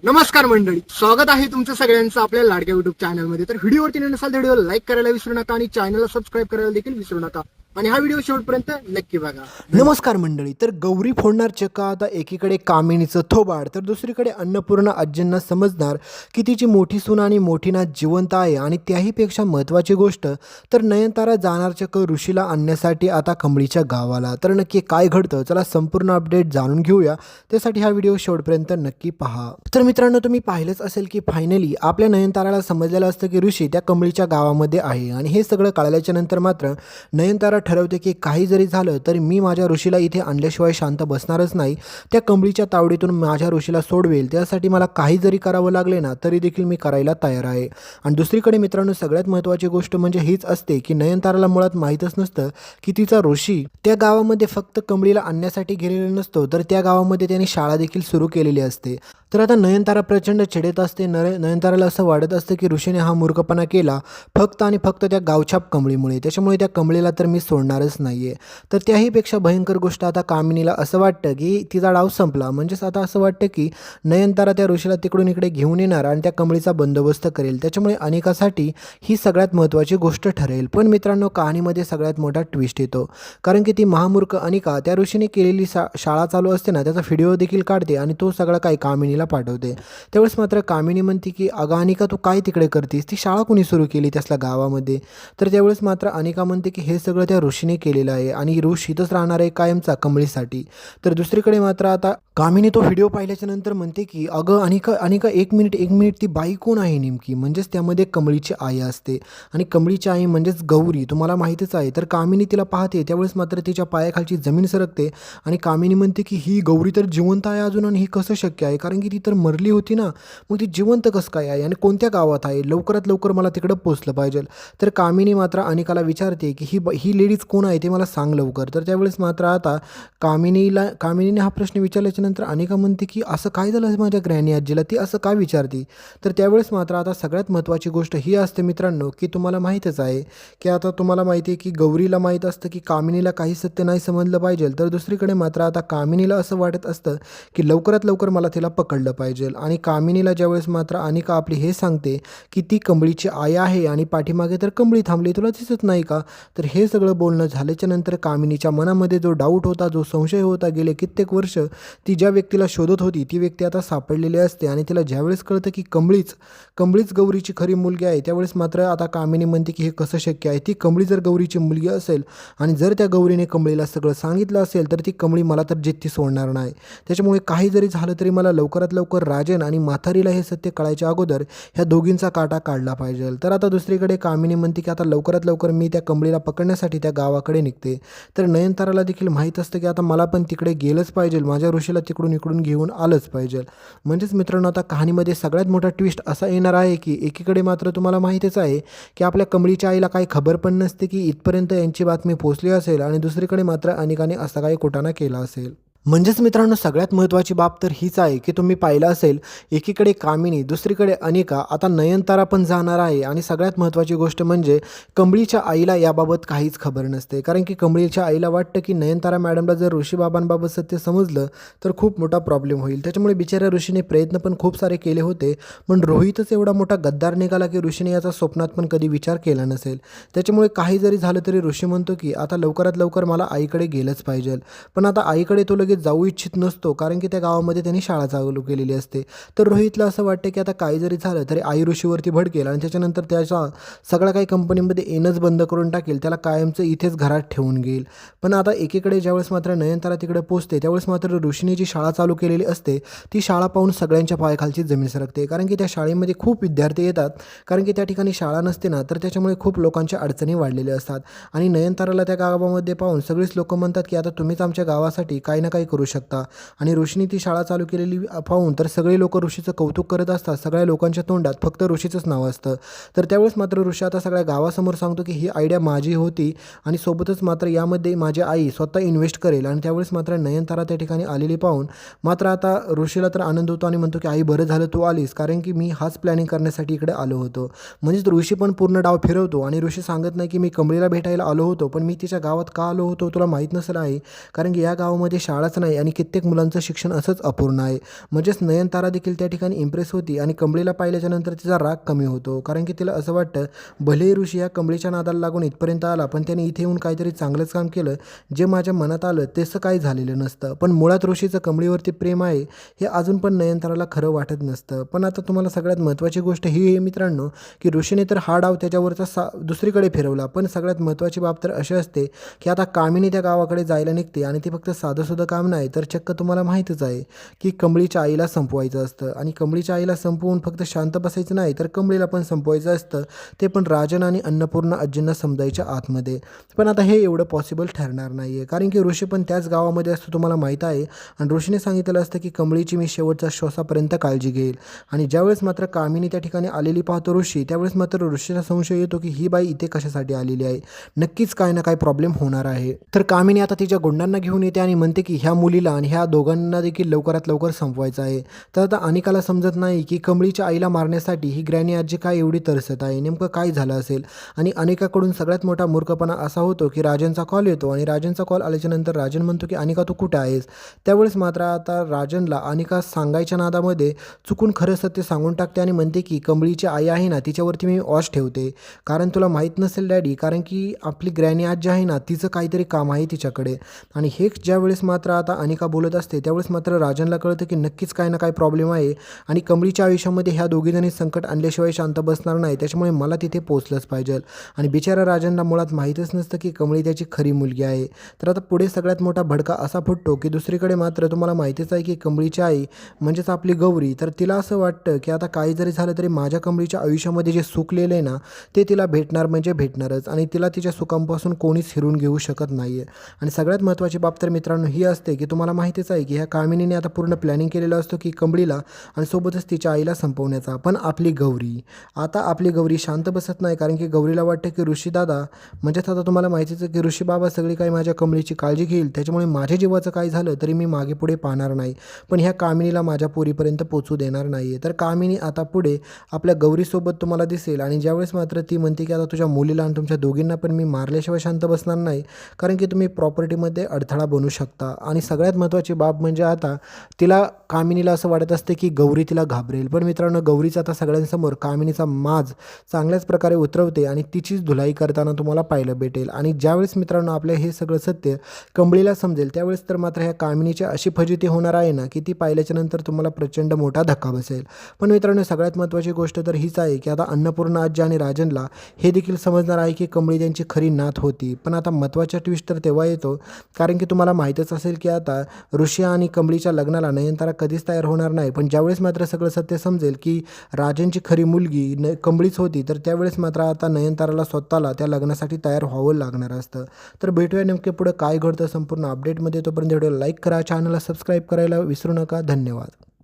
नमस्कार मंडळी, स्वागत आहे तुमचं सगळ्यांचं आपल्या लाडक्या युट्यूब चॅनलमध्ये. तर व्हिडिओवरती नसाल तर व्हिडिओ लाईक करायला विसरू नका आणि चॅनलला सबस्क्राईब करायला देखील विसरू नका आणि हा व्हिडिओ शेवटपर्यंत नक्की बघा. नमस्कार मंडळी. तर गौरी फोडणार चक्का आता एकीकडे कामिनीचं थोबाड तर दुसरीकडे अन्नपूर्णा आजींना समजणार की तिची मोठी सून आणि मोठी नात जिवंत आहे. आणि त्याहीपेक्षा महत्त्वाची गोष्ट तर नयनतारा जाणार चक्क ऋषीला आणण्यासाठी आता कमळीच्या गावाला. तर नक्की काय घडतं चला संपूर्ण अपडेट जाणून घेऊया. त्यासाठी हा व्हिडिओ शेवटपर्यंत नक्की पहा. तर मित्रांनो, तुम्ही पाहिलंच असेल की फायनली आपल्या नयनताराला समजलेलं असतं की ऋषी त्या कमळीच्या गावामध्ये आहे. आणि हे सगळं कळल्याच्या नंतर मात्र नयनतारा ठरवते की काही जरी झालं तरी मी माझ्या ऋषीला इथे आणल्याशिवाय शांत बसणारच नाही. त्या कमळीच्या तावडीतून माझ्या ऋषीला सोडवेल, त्यासाठी मला काही जरी करावं लागले ना तरी देखील मी करायला तयार आहे. आणि दुसरीकडे मित्रांनो, सगळ्यात महत्त्वाची गोष्ट म्हणजे हीच असते की नयनताराला मुळात माहीतच नसतं की तिचा ऋषी त्या गावामध्ये फक्त कमळीला आणण्यासाठी गेलेला नसतो, तर त्या गावामध्ये त्याने शाळा देखील सुरू केलेली असते. तर आता नयनतारा प्रचंड चिडत असते. नयनताराला असं वाटत असतं की ऋषीने हा मूर्खपणा केला फक्त आणि फक्त त्या गावछाप कमळीमुळे. त्याच्यामुळे त्या कमळीला तर मी सोडणारच नाही आहे. तर त्याहीपेक्षा भयंकर गोष्ट आता कामिनीला असं वाटतं की तिचा डाव संपला. म्हणजेच आता असं वाटतं की नयनतारा त्या ऋषीला तिकडून इकडे घेऊन येणार आणि त्या कमळीचा बंदोबस्त करेल. त्याच्यामुळे अनिकासाठी ही सगळ्यात महत्त्वाची गोष्ट ठरेल. पण मित्रांनो, कहाणीमध्ये सगळ्यात मोठा ट्विस्ट येतो. कारण की ती महामूर्ख अनिका त्या ऋषीने केलेली शाळा चालू असते ना त्याचा व्हिडिओ देखील काढते आणि तो सगळा काही कामिनीला पाठवते. त्यावेळेस मात्र कामिनी म्हणते की अगं अनिका, तू काय तिकडे करतीस? ती शाळा कुणी सुरू केली त्यासल्या गावामध्ये? तर त्यावेळेस मात्र अनिका म्हणते की हे सगळं त्या ऋषीने केलेलं आहे आणि ऋषी इथंच राहणार आहे कायमचा कमळीसाठी. तर दुसरीकडे मात्र आता कामिनी तो व्हिडिओ पाहिल्याच्या नंतर म्हणते की अगं अनिका अनिका एक मिनिट, ती बाई कोण आहे नेमकी? म्हणजेच त्यामध्ये कमळीची आई असते आणि कमळीची आई म्हणजेच गौरी, तुम्हाला माहितीच आहे. तर कामिनी तिला पाहते त्यावेळेस मात्र तिच्या पायाखालची जमीन सरकते आणि कामिनी म्हणते की ही गौरी तर जिवंत आहे अजून, आणि ही कसं शक्य आहे? कारण की ती तर मरली होती ना, मग ती जिवंत कसं काय आहे आणि कोणत्या गावात आहे? लवकरात लवकर मला तिकडं पोचलं पाहिजे. तर कामिनी मात्र अनिकाला विचारते की ही लेडीज कोण आहे ते मला सांग लवकर. तर त्यावेळेस मात्र आता कामिनीने हा प्रश्न विचारल्याच्या नंतर अनिका म्हणते की असं काय झालं माझ्या ग्रॅनी आजीला? ती असं का विचारते? तर त्यावेळेस मात्र आता सगळ्यात महत्त्वाची गोष्ट ही असते मित्रांनो की तुम्हाला माहीतच आहे की आता तुम्हाला माहिती आहे की गौरीला माहीत असतं की कामिनीला काही सत्य नाही समजलं पाहिजे. तर दुसरीकडे मात्र आता कामिनीला असं वाटत असतं की लवकरात लवकर मला तिला पकडलं पाहिजे. आणि कामिनीला ज्यावेळेस मात्र अनिका आपली हे सांगते की ती कमळीची आई आहे आणि पाठीमागे तर कमळी थांबली, तुला दिसत नाही का? तर हे सगळं बोलणं झाल्याच्या नंतर कामिनीच्या मनामध्ये जो डाऊट होता, जो संशय होता, गेले कित्येक वर्ष ती ज्या व्यक्तीला शोधत होती ती व्यक्ती आता सापडलेली असते. आणि तिला ज्यावेळेस कळतं की कमळीच गौरीची खरी मुलगी आहे, त्यावेळेस मात्र आता कामिनी म्हणते की हे कसं शक्य आहे? ती कमळी जर गौरीची मुलगी असेल आणि जर त्या गौरीने कमळीला सगळं सांगितलं असेल तर ती कमळी मला तर जित्ती सोडणार नाही. त्याच्यामुळे काही जरी झालं तरी मला लवकरात लवकर राजन आणि म्हातारीला हे सत्य कळायच्या अगोदर ह्या दोघींचा काटा काढला पाहिजे. तर आता दुसरीकडे कामिनी म्हणते की आता लवकरात लवकर मी त्या कमळीला पकडण्यासाठी त्या गावाकडे निघते. तर नयनताराला देखील माहीत असतं की आता मला पण तिकडे गेलंच पाहिजे, माझ्या ऋषीला तिकडून इकडून घेऊन आलंच पाहिजे. म्हणजेच मित्रांनो, आता कहाणीमध्ये सगळ्यात मोठा ट्विस्ट असा येणार आहे की एकीकडे मात्र तुम्हाला माहितीच आहे की आपल्या कमळीच्या आईला काही खबर पण नसते की इथपर्यंत यांची बातमी पोहोचली असेल आणि दुसरीकडे मात्र अनिकाने असा काही कुटाणा केला असेल. म्हणजेच मित्रांनो, सगळ्यात महत्त्वाची बाब तर हीच आहे की तुम्ही पाहिलं असेल एकीकडे कामिनी, दुसरीकडे अनिका, आता नयनतारा पण जाणार आहे. आणि सगळ्यात महत्त्वाची गोष्ट म्हणजे कमळीच्या आईला याबाबत काहीच खबर नसते. कारण की कमळीच्या आईला वाटतं की नयनतारा मॅडमला जर ऋषीबाबांबाबत सत्य समजलं तर खूप मोठा प्रॉब्लेम होईल. त्याच्यामुळे बिचाऱ्या ऋषीने प्रयत्न पण खूप सारे केले होते, पण रोहितच एवढा मोठा गद्दार निघाला की ऋषीने याचा स्वप्नात पण कधी विचार केला नसेल. त्याच्यामुळे काही जरी झालं तरी ऋषी म्हणतो की आता लवकरात लवकर मला आईकडे गेलंच पाहिजे. पण आता आईकडे तो लगेच जाऊ इच्छित नसतो कारण की त्या गावामध्ये त्यांनी शाळा चालू केलेली असते. तर रोहितला असं वाटतं की आता काही जरी झालं तरी आई ऋषीवरती भडकेल आणि त्याच्यानंतर त्याचा सगळा काही कंपनीमध्ये येणंच बंद करून टाकेल, त्याला कायमचं इथेच घरात ठेवून घेईल. पण आता एकीकडे ज्यावेळेस मात्र नयनतारा तिकडे पोचते त्यावेळेस मात्र ऋषीने जी शाळा चालू केलेली असते ती शाळा पाहून सगळ्यांच्या पायाखालची जमीन सरकते. कारण की त्या शाळेमध्ये खूप विद्यार्थी येतात, कारण की त्या ठिकाणी शाळा नसते ना, तर त्याच्यामुळे खूप लोकांच्या अडचणी वाढलेल्या असतात. आणि नयनताराला त्या गावामध्ये पाहून सगळेच लोक म्हणतात की आता तुम्हीच आमच्या गावासाठी काही ना काही करू शकता. आणि ऋषीने ती शाळा चालू केलेली पाहून तर सगळे लोक ऋषीचं कौतुक करत असतात. सगळ्या लोकांच्या तोंडात फक्त ऋषीचंच नाव असतं. तर त्यावेळेस मात्र ऋषी आता सगळ्या गावासमोर सांगतो की ही आयडिया माझी होती आणि सोबतच मात्र यामध्ये माझी आई स्वतः इन्व्हेस्ट करेल. आणि त्यावेळेस मात्र नयनतारा त्या ठिकाणी आलेली पाहून मात्र आता ऋषीला तर आनंद होतो आणि म्हणतो की आई बरं झालं तू आलीस, कारण की मी हाच प्लॅनिंग करण्यासाठी इकडे आलो होतो. म्हणजेच ऋषी पण पूर्ण डाव फिरवतो आणि ऋषी सांगत नाही की मी कमळीला भेटायला आलो होतो, पण मी तिच्या गावात का आलो होतो तुला माहीत नसेल आहे, कारण की या गावामध्ये शाळा मुलाच नाही आणि कित्येक मुलांचं शिक्षण असंच अपूर्ण आहे. म्हणजेच नयनतारा देखील त्या ठिकाणी इम्प्रेस होती आणि कमळीला पाहिल्याच्या नंतर तिचा राग कमी होतो. कारण की तिला असं वाटतं भलेही ऋषी या कमळीच्या नादाला लागून इथपर्यंत आला, पण त्याने इथे येऊन काहीतरी चांगलंच काम केलं. जे माझ्या मनात आलं तसं काही झालेलं नसतं. पण मुळात ऋषीचं कमळीवरती प्रेम आहे हे अजून पण नयनताराला खरं वाटत नसतं. पण आता तुम्हाला सगळ्यात महत्त्वाची गोष्ट ही आहे मित्रांनो, की ऋषीने तर हा डाव त्याच्यावरचा दुसरीकडे फिरवला. पण सगळ्यात महत्त्वाची बाब तर अशी असते की आता कामिनी त्या गावाकडे जायला निघते आणि ते फक्त साधंसुद्धा काम नाही, तर चक्क तुम्हाला माहीतच आहे की कमळीच्या आईला संपवायचं असतं. आणि कमळीच्या आईला संपवून फक्त शांत बसायचं नाही, तर कमळीला पण संपवायचं असतं. ते पण राजन आणि अन्नपूर्णा आजींना समजायच्या आतमध्ये. पण आता हे एवढं पॉसिबल ठरणार नाही आहे, कारण की ऋषी पण त्याच गावामध्ये असतो तुम्हाला माहीत आहे. आणि ऋषीने सांगितलेलं असतं की कमळीची मी शेवटच्या श्वासापर्यंत काळजी घेईल. आणि ज्यावेळेस मात्र कामिनी त्या ठिकाणी आलेली पाहतो ऋषी, त्यावेळेस मात्र ऋषीला संशय येतो की ही बाई इथे कशासाठी आलेली आहे. नक्कीच काय ना काय प्रॉब्लेम होणार आहे. तर कामिनी आता तिच्या गुंडांना घेऊन येते आणि म्हणते की ह्या मुलीला आणि ह्या दोघांना देखील लवकरात लवकर संपवायचं आहे. तर आता अनिकाला समजत नाही की कमळीच्या आईला मारण्यासाठी ही ग्रॅनी आजी काय एवढी तरसत आहे, नेमकं काय झालं असेल. आणि अनिकाकडून सगळ्यात मोठा मूर्खपणा असा होतो की राजनचा कॉल येतो आणि राजनचा कॉल आल्याच्या नंतर राजन म्हणतो की अनिका तू कुठे आहेस. त्यावेळेस मात्र आता राजनला अनिका सांगायच्या नादामध्ये चुकून खरं सत्य सांगून टाकते आणि म्हणते की कमळीची आई आहे ना, तिच्यावरती मी वॉच ठेवते. कारण तुला माहीत नसेल डॅडी, कारण की आपली ग्रॅनी आजी आहे ना, तिचं काहीतरी काम आहे तिच्याकडे. आणि हे ज्यावेळेस मात्र आता अनिका बोलत असते त्यावेळेस मात्र राजनला कळतं की नक्कीच काय ना काय प्रॉब्लेम आहे आणि कमळीच्या आयुष्यामध्ये ह्या दोघीजणी संकट आणल्याशिवाय शांत बसणार नाही, त्याच्यामुळे मला तिथे पोचलंच पाहिजे. आणि बिचारा राजनला मुळात माहीतच नसतं की कमळी त्याची खरी मुलगी आहे. तर आता पुढे सगळ्यात मोठा भडका असा फुटतो की दुसरीकडे मात्र तुम्हाला माहितीच आहे की कमळीची आई म्हणजेच आपली गौरी, तर तिला असं वाटतं की आता काही जरी झालं तरी माझ्या कमळीच्या आयुष्यामध्ये जे सुख लिहिलं आहे ना, ते तिला भेटणार म्हणजे भेटणारच आणि तिला तिच्या सुखांपासून कोणीच हिरून घेऊ शकत नाही आहे. आणि सगळ्यात महत्त्वाची बाब तर मित्रांनो ही असते की तुम्हाला माहितीच आहे की ह्या कामिनीने आता पूर्ण प्लॅनिंग केलेलं असतो की कमळीला आणि सोबतच तिच्या आईला संपवण्याचा. पण आपली गौरी शांत बसत नाही, कारण की गौरीला वाटतं की ऋषीदादा म्हणजेच आता तुम्हाला माहितीच आहे की ऋषी बाबा सगळी काही माझ्या कमळीची काळजी घेईल, त्याच्यामुळे माझ्या जीवाचं काही झालं तरी मी मागे पुढे पाहणार नाही, पण ह्या कामिनीला माझ्या पोरीपर्यंत पोचू देणार नाही आहे. तर कामिनी आता पुढे आपल्या गौरीसोबत तुम्हाला दिसेल आणि ज्यावेळेस मात्र ती म्हणते की आता तुझ्या मुलीला आणि तुमच्या दोघींना पण मी मारल्याशिवाय शांत बसणार नाही, कारण की तुम्ही प्रॉपर्टीमध्ये अडथळा बनू शकता. आणि सगळ्यात महत्त्वाची बाब म्हणजे आता कामिनीला असं वाटत असते की गौरी तिला घाबरेल, पण मित्रांनो गौरीचा आता सगळ्यांसमोर कामिनीचा माज चांगल्याच प्रकारे उतरवते आणि तिचीच धुलाई करताना तुम्हाला पाहायला भेटेल. आणि ज्यावेळेस मित्रांनो आपल्या हे सगळं सत्य कमळीला समजेल त्यावेळेस तर मात्र ह्या कामिनीची अशी फजिती होणार आहे ना की ती पाहिल्याच्या नंतर तुम्हाला प्रचंड मोठा धक्का बसेल. पण मित्रांनो सगळ्यात महत्त्वाची गोष्ट तर हीच आहे की आता अन्नपूर्णा आजी आणि राजनला हे देखील समजणार आहे की कमळी त्यांची खरी नात होती. पण आता महत्त्वाचा ट्विस्ट तर तेव्हा येतो, कारण की तुम्हाला माहीतच असेल की आता ऋषी आणि कमळीच्या लग्नाला नयनतारा कधीच तयार होणार नाही. पण ज्यावेळेस मात्र सगळं सत्य समजेल की राजनची खरी मुलगी कमळीच होती, तर त्यावेळेस मात्र आता नयनताराला स्वतःला त्या लग्नासाठी तयार व्हावं लागणार असतं. तर भेटूया नेमके पुढे काय घडतं संपूर्ण अपडेटमध्ये. तोपर्यंत व्हिडिओ लाईक करा, चॅनलला सबस्क्राईब करायला विसरू नका. धन्यवाद.